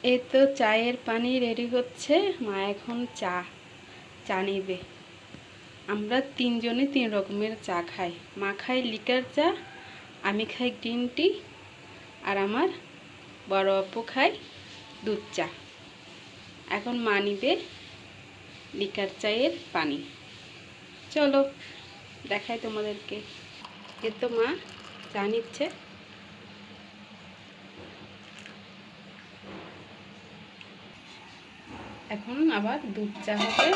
এই তো চায়ের পানি রেডি হচ্ছে। মা এখন চা নিবে। আমরা তিনজনে তিন রকমের চা খাই। মা খায় লিকার চা, আমি খাই গ্রিন টি, আর আমার বড় আপু খায় দুধ চা। এখন মা নিবে লিকার চায়ের পানি। চলো দেখাই তোমাদেরকে। এ তো মা চা নিচ্ছে। এখন আবার দুধ চা হবে,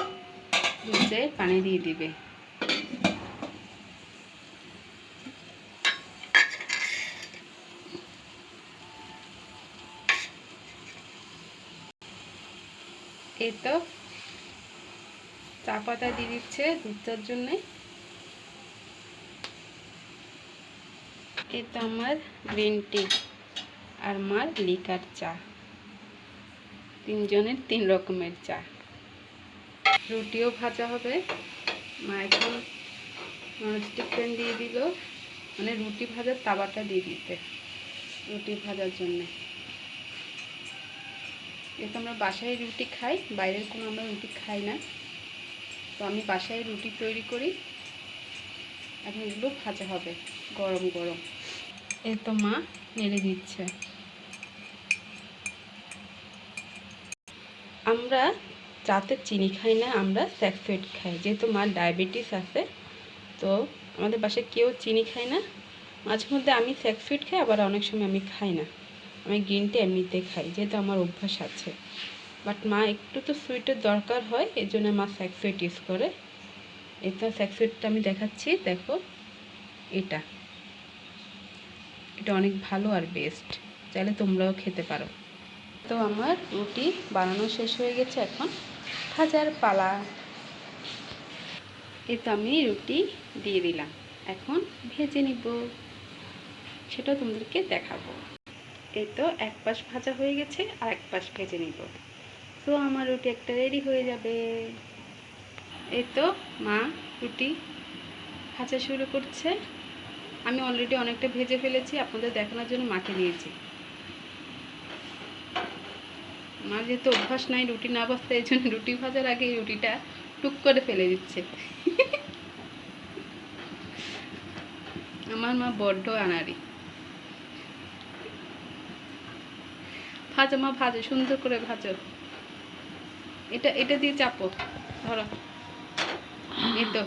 দুধ চায়ে পানি দিয়ে দিবে। এই তো চা পাতা দিয়ে দিচ্ছে দুধ চার জন্য। এই তো আমার গ্রিন টি আর আমার লিকার চা, তিনজনের তিন রকমের চা। রুটিও ভাজা হবে। মা এখন ননস্টিক প্যান দিয়ে দিল, মানে রুটি ভাজার তাওয়াটা দিয়ে দিতে রুটি ভাজার জন্যে। এ তো আমরা বাসায় রুটি খাই, বাইরের কোনো আমরা রুটি খাই না। তো আমি বাসায় রুটি তৈরি করি। এখন এগুলো ভাজা হবে গরম গরম। এ তো মা নেড়ে দিচ্ছে। আমরা চাতে চিনি খাই না, আমরা স্যাকফেড খাই। যেহেতু মার ডায়াবেটিস আছে, তো আমাদের বাসায় কেউ চিনি খায় না। মাঝে মধ্যে আমি স্যাকফেড খাই, আবার অনেক সময় আমি খাই না। আমি গ্রিন টি এমনিতে খাই, যেহেতু আমার অভ্যাস আছে। বাট মা একটু তো সুইটের দরকার হয়, এই জন্য মা স্যাকফেড ইউজ করে। এটা স্যাকফেডটা আমি দেখাচ্ছি, দেখো। এটা অনেক ভালো আর বেস্ট, চাইলে তোমরাও খেতে পারো। তো আমার রুটি বানানো শেষ হয়ে গেছে, এখন ভাজার পালা। এই তো আমি রুটি দিয়ে দিলাম, এখন ভেজে নিব, সেটা তোমাদেরকে দেখাবো। এই তো এক পাশ ভাজা হয়ে গেছে, আর এক পাশ ভেজে নিব। তো আমার রুটি একটা রেডি হয়ে যাবে। এই তো মা রুটি ভাজা শুরু করছে। আমি অলরেডি অনেকটা ভেজে ফেলেছি, আপনাদের দেখানোর জন্য মাকে দিয়েছি। মা যেহেতু অভ্যাস নাই রুটি না ভাজতে, এই জন্য রুটি ভাজার আগে রুটিটা টুক করে ফেলে দিচ্ছে। আমার মা বড্ড আনাড়ি। ভাজো মা, ভাজো, সুন্দর করে ভাজো। এটা দিয়ে চাপো, ধরো। এই তো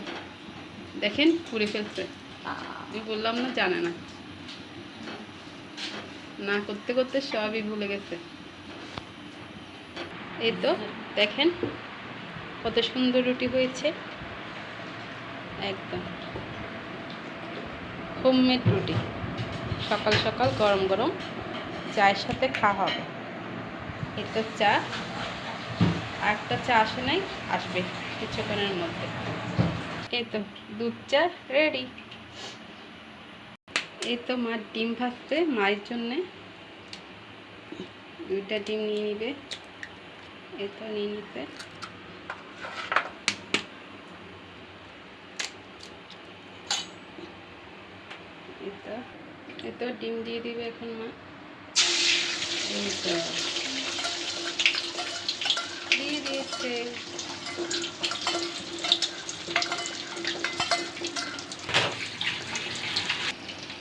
দেখেন পুড়ে ফেলছে। আমি বললাম না, জানে না, না করতে করতে সবই ভুলে গেছে। এই তো দেখেন কত সুন্দর রুটি হয়েছে, একদম হোমমেড রুটি। সকাল সকাল গরম গরম চায়ের সাথে খাওয়া হবে। এই তো চা, আরেকটা চা আসে নাই, আসবে কিছুক্ষণের মধ্যে। এই তো দুধ চা রেডি। এই তো মা ডিম ভাজতে, মায়ের জন্যে 2টা ডিম নিয়ে নিবে। এই তো নিয়ে নিতে। এই তো ডিম দিয়ে দিবে এখন মা। এই তো দিয়ে দিয়েছে।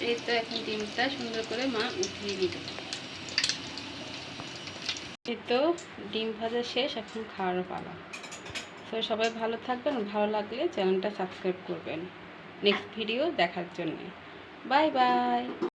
এই তো এখন ডিমটা সুন্দর করে মা উঠিয়ে দিবে। এই তো ডিম ভাজা শেষ, এখন খাওয়ার পালা। তো সবাই ভালো থাকবেন, ভালো লাগলে চ্যানেলটা সাবস্ক্রাইব করবেন নেক্সট ভিডিও দেখার জন্য। Bye bye.